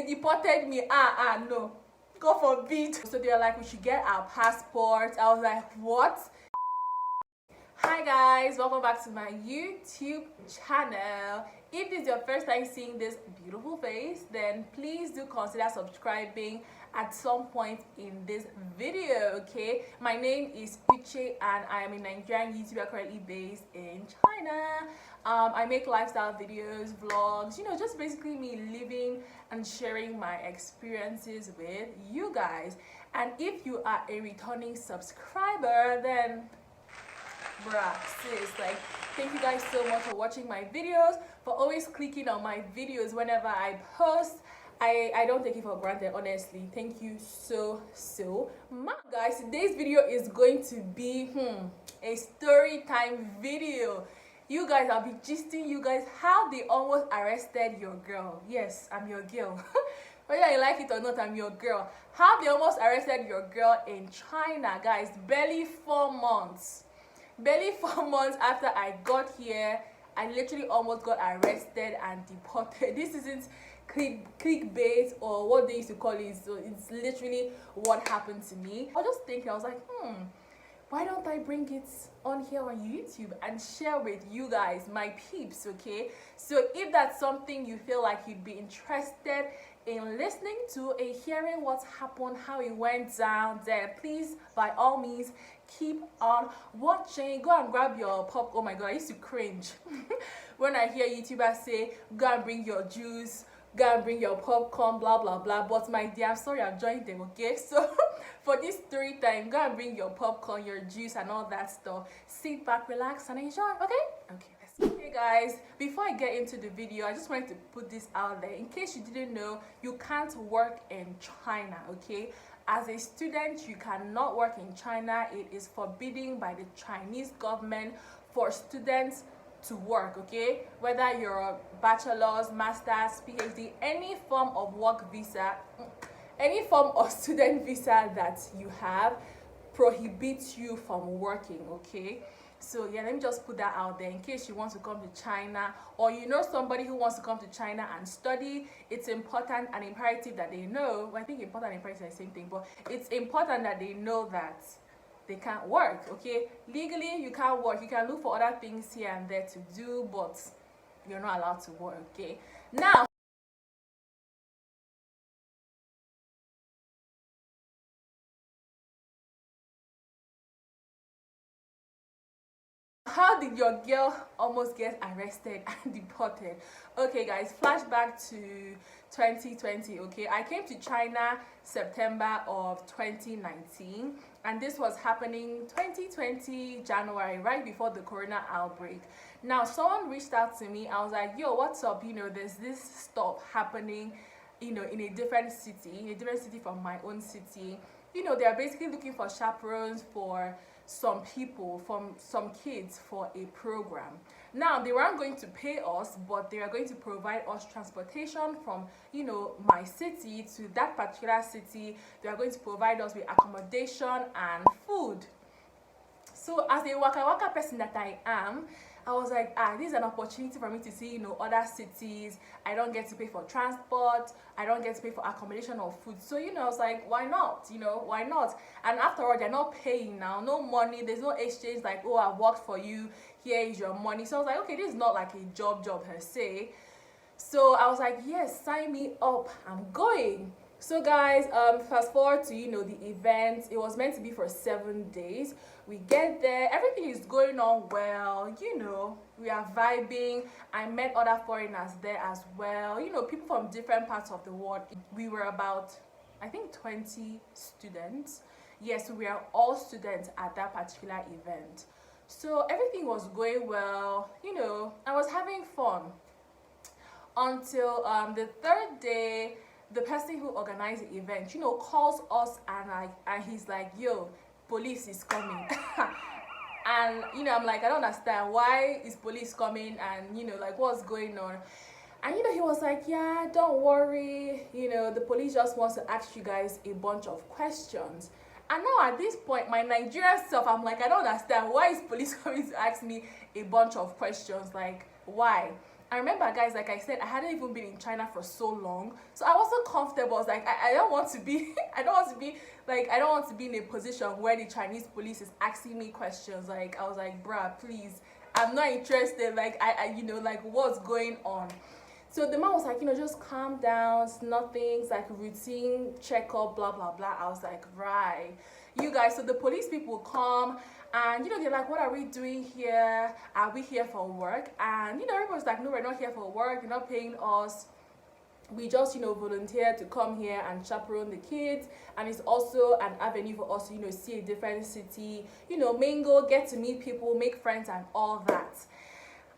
deported me. No, God forbid. So they were like, we should get our passports. I was like, what? Hi guys, welcome back to my YouTube channel. If this is your first time seeing this beautiful face, then please do consider subscribing at some point in this video. Okay, my name is Uche and I am a Nigerian YouTuber currently based in China. I make lifestyle videos, vlogs, just basically me living and sharing my experiences with you guys. And if you are a returning subscriber, then bruh, sis, like, thank you guys so much for watching my videos, for always clicking on my videos whenever I post. I don't take it for granted, honestly. Thank you so much. Guys, today's video is going to be a story time video. You guys, I'll be gisting you guys how they almost arrested your girl. Yes, I'm your girl. Whether you like it or not, I'm your girl. How they almost arrested your girl in China, guys. Barely 4 months after I got here, I literally almost got arrested and deported. This isn't clickbait or what they used to call it. So it's literally what happened to me. I was just thinking, I was like, why don't I bring it on here on YouTube and share with you guys, my peeps, okay? So if that's something you feel like you'd be interested in listening to and hearing what happened, how it went down, then please, by all means, keep on watching. Go and grab your pop. Oh my god, I used to cringe when I hear YouTubers say, go and bring your juice, go and bring your popcorn, blah blah blah. But my dear, I'm sorry, I've joined them, okay? So for this story time, go and bring your popcorn, your juice and all that stuff. Sit back, relax and enjoy, okay? Okay guys, before I get into the video, I just wanted to put this out there in case you didn't know. You can't work in China, okay? As a student, you cannot work in China. It is forbidden by the Chinese government for students to work, okay? Whether you're a bachelor's, master's, PhD, any form of work visa, any form of student visa that you have prohibits you from working, okay? So yeah, let me just put that out there in case you want to come to China or you know somebody who wants to come to China and study. It's important and imperative that they know. Well, I think important and imperative are the same thing, but it's important that they know that they can't work, okay? Legally, you can't work. You can look for other things here and there to do, but you're not allowed to work, okay? Now, how did your girl almost get arrested and deported? Okay guys, flashback to 2020, okay? I came to China September of 2019 and this was happening 2020 January, right before the corona outbreak. Now someone reached out to me. I was like, yo, what's up? There's this stuff happening in a different city from my own city. They are basically looking for chaperones for some people, from some kids for a program. Now they weren't going to pay us, but they are going to provide us transportation from my city to that particular city. They are going to provide us with accommodation and food. So as a waka person that I am, I was like, this is an opportunity for me to see, other cities. I don't get to pay for transport. I don't get to pay for accommodation or food. So, I was like, why not? Why not? And after all, they're not paying now. No money. There's no exchange like, oh, I worked for you. Here is your money. So I was like, okay, this is not like a job per se. So I was like, yes, sign me up. I'm going. So guys, fast forward to the event. It was meant to be for 7 days. We get there, everything is going on well, we are vibing. I met other foreigners there as well, people from different parts of the world. We were about, I think, 20 students. Yes, we are all students at that particular event. So everything was going well, I was having fun until the third day. The person who organized the event, calls us and he's like, yo, police is coming. And I'm like, I don't understand, why is police coming, and like, what's going on? And he was like, yeah, don't worry, the police just wants to ask you guys a bunch of questions. And now at this point, my Nigerian self, I'm like, I don't understand, why is police coming to ask me a bunch of questions? Like, why? I remember, guys, like I said, I hadn't even been in China for so long, so I wasn't comfortable. I was like, I don't want to be, I don't want to be like, I don't want to be in a position where the Chinese police is asking me questions. Like, I was like, bruh, please, I'm not interested. Like, like, what's going on? So the man was like, just calm down, it's nothing, it's like routine checkup, blah blah blah. I was like, right, you guys. So the police people come, and they're like, what are we doing here? Are we here for work? And everyone's like, no, we're not here for work, you're not paying us. We just volunteer to come here and chaperone the kids, and it's also an avenue for us to see a different city, mingle, get to meet people, make friends, and all that.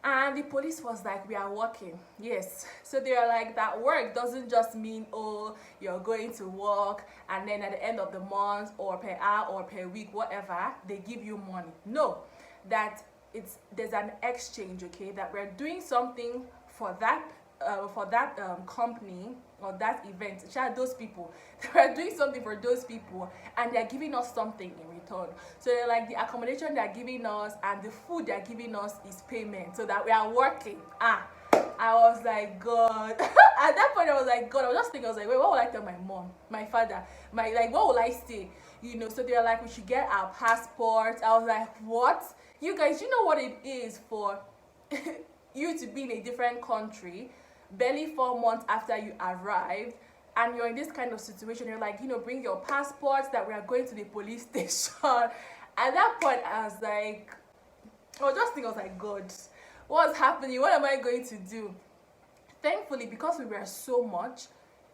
And the police was like, we are working. Yes. So they are like, that work doesn't just mean, oh, you're going to work and then at the end of the month or per hour or per week, whatever, they give you money. No, that there's an exchange, okay, that we're doing something for that company or that event. Those people, they're doing something for those people, and they're giving us something in return. So they're like, the accommodation they're giving us and the food they're giving us is payment, so that we are working. I was like, God. At that point I was like, God. I was just thinking, I was like, wait, what will I tell my mom, my father, what will I say? So they're like, we should get our passports. I was like, what? You guys, you know what it is for you to be in a different country barely 4 months after you arrived, and you're in this kind of situation. You're like, bring your passports, that we are going to the police station. At that point I was like, I was like, God, what's happening? What am I going to do? Thankfully, because we were so much,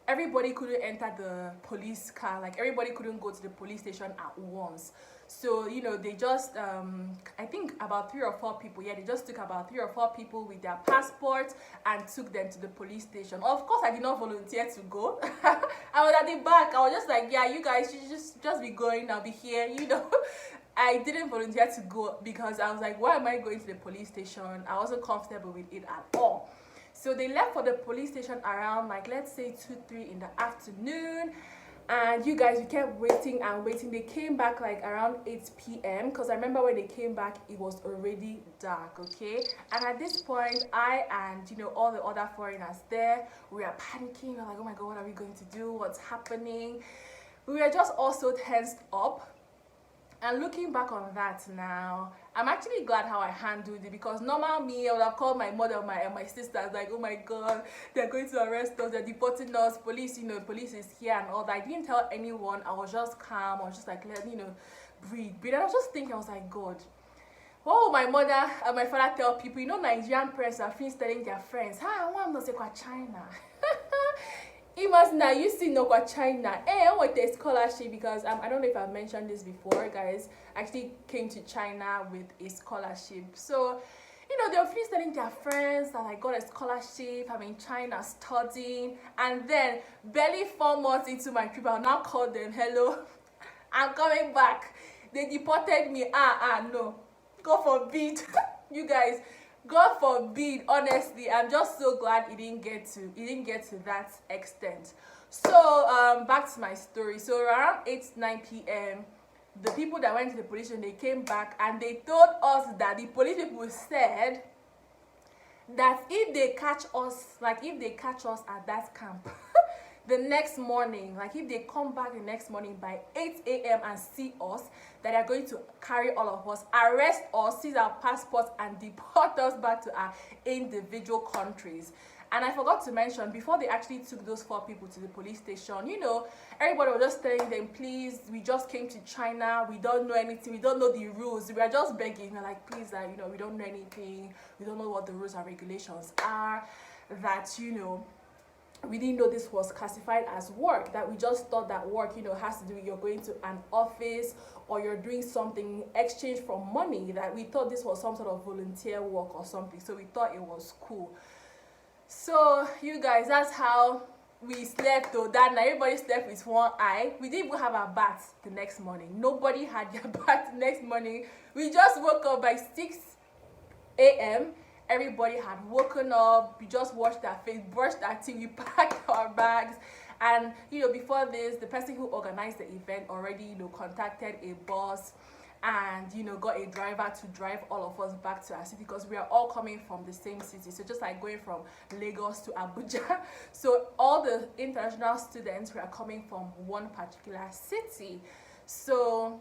everybody couldn't enter the police car. Like, everybody couldn't go to the police station at once. So they just I think about 3 or 4 people, they just took about 3 or 4 people with their passports and took them to the police station. Of course, I did not volunteer to go. I was at the back. I was just like, yeah, you guys should just be going, I'll be here. I didn't volunteer to go because I was like, why am I going to the police station? I wasn't comfortable with it at all. So they left for the police station around, like, let's say 2-3 in the afternoon. And you guys, we kept waiting and waiting. They came back like around 8 p.m. because I remember when they came back, it was already dark, okay? And at this point, I and all the other foreigners there, we are panicking. We're like, oh my God, what are we going to do? What's happening? We were just also tensed up. And looking back on that now, I'm actually glad how I handled it, because normal me, I would have called my mother and my sisters, like, oh my God, they're going to arrest us, they're deporting us, police, police is here and all that. I didn't tell anyone. I was just calm. I was just like, let breathe. And I was just thinking, I was like, God, what will my mother and my father tell people? Nigerian parents are finished telling their friends, I want to say China. Imagine now, you see no China. I want a scholarship, because I don't know if I've mentioned this before, guys. I actually came to China with a scholarship. So, they were finished telling their friends that I got a scholarship, I'm in China studying, and then barely 4 months into my trip, I'll now call them, hello, I'm coming back. They deported me. No. God forbid. You guys, God forbid. Honestly, I'm just so glad it didn't get to that extent. So back to my story. So around 8-9 p.m, the people that went to the police station, they came back and they told us that the police people said that if they catch us at that camp the next morning, like if they come back the next morning by 8 a.m. and see us, that they're going to carry all of us, arrest us, seize our passports, and deport us back to our individual countries. And I forgot to mention, before they actually took those 4 people to the police station, everybody was just telling them, please, we just came to China, we don't know anything, we don't know the rules, we are just begging. We're like, please, we don't know anything, we don't know what the rules and regulations are, that, we didn't know this was classified as work, that we just thought that work, has to do with you're going to an office or you're doing something in exchange for money, that we thought this was some sort of volunteer work or something. So we thought it was cool. So you guys, that's how we slept though. That night, everybody slept with one eye. We didn't even have our bath the next morning. Nobody had their bath the next morning. We just woke up by 6 a.m. Everybody had woken up. We just washed our face, brushed our teeth, we packed our bags. And before this, the person who organized the event already contacted a bus and you know, got a driver to drive all of us back to our city because we are all coming from the same city. So just like going from Lagos to Abuja. So all the international students were coming from one particular city. So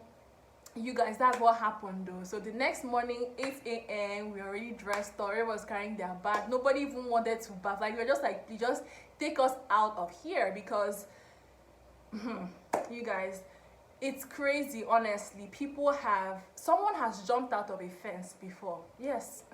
you guys, that's what happened though. So the next morning, 8 a.m, we already dressed up, everyone was carrying their bag, nobody even wanted to bath. Like, we were just like, you just take us out of here because you guys, it's crazy. Honestly, someone has jumped out of a fence before. Yes.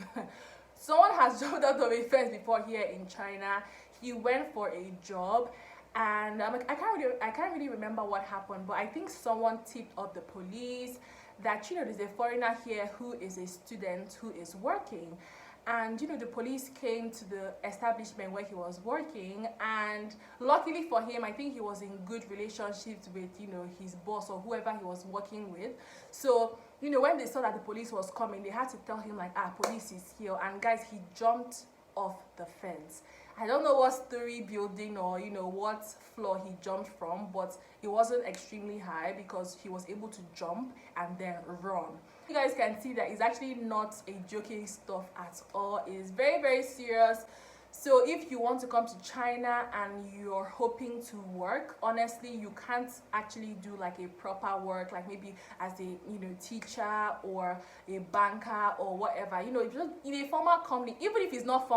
Someone has jumped out of a fence before here in China. He went for a job, and I can't really remember what happened, but I think someone tipped up the police that, you know, there's a foreigner here who is a student who is working. And you know, the police came to the establishment where he was working, and luckily for him, I think he was in good relationships with, you know, his boss or whoever he was working with. So you know, when they saw that the police was coming, they had to tell him like, police is here. And guys, he jumped off the fence. I don't know what story building or, you know, what floor he jumped from, but it wasn't extremely high because he was able to jump and then run. You guys can see that it's actually not a joking stuff at all. It's very, very serious. So if you want to come to China and you're hoping to work, honestly, you can't actually do like a proper work, like maybe as a, you know, teacher or a banker or whatever, you know, just in a formal company, even if it's not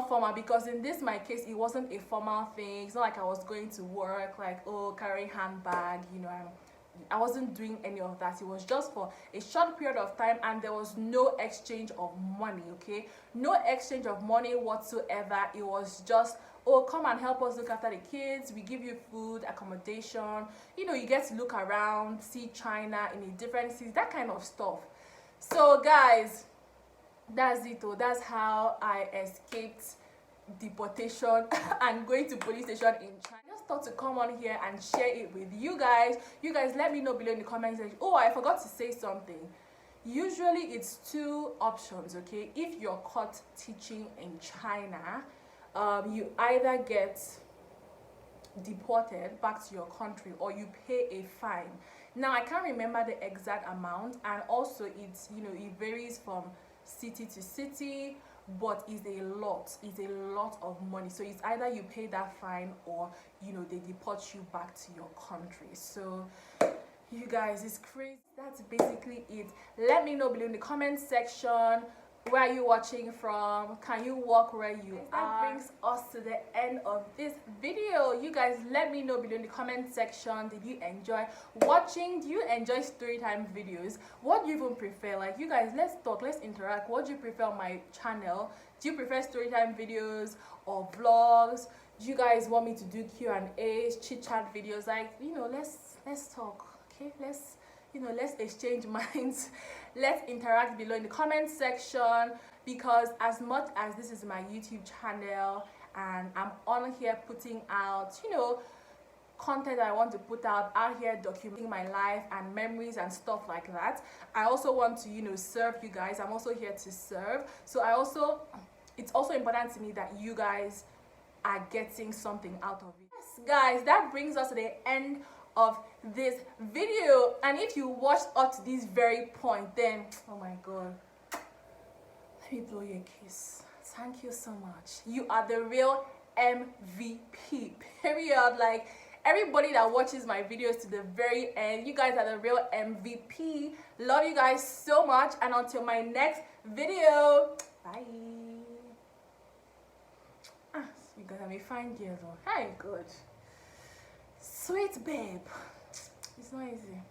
formal, because in this my case, it wasn't a formal thing. It's not like I was going to work like, oh, carrying handbag, you know, I wasn't doing any of that. It was just for a short period of time, and there was no exchange of money. Okay, no exchange of money whatsoever. It was just, oh, come and help us look after the kids, we give you food, accommodation, you know, you get to look around, see China in a different city, that kind of stuff. So guys, that's it. That's how I escaped deportation and going to police station in China. I just thought to come on here and share it with you guys. You guys, let me know below in the comments section. Oh, I forgot to say something. Usually it's two options, okay? If you're caught teaching in China, you either get deported back to your country or you pay a fine. Now I can't remember the exact amount, and also it's, you know, it varies from city to city, but it's a lot of money. So it's either you pay that fine or, you know, they deport you back to your country. So you guys, it's crazy. That's basically it. Let me know below in the comment section, where are you watching from? Can you walk where you are? That brings us to the end of this video. You guys, let me know below in the comment section, did you enjoy watching? Do you enjoy storytime videos? What do you even prefer? Like, you guys, let's talk, let's interact. What do you prefer on my channel? Do you prefer storytime videos or vlogs? Do you guys want me to do Q&As, chit chat videos? Like, you know, let's talk, okay? Let's exchange minds. Let's interact below in the comment section, because as much as this is my YouTube channel and I'm on here putting out, you know, content that I want to put out here, documenting my life and memories and stuff like that, I also want to, you know, serve you guys. I'm also here to serve. So it's also important to me that you guys are getting something out of it. Yes, guys, that brings us to the end of this video. And if you watched up to this very point, then oh my god, let me blow you a kiss. Thank you so much. You are the real MVP, period. Like, everybody that watches my videos to the very end, you guys are the real MVP. Love you guys so much, and until my next video, bye. You guys have me fine girl though. Hey, good. Sweet babe. It's not easy.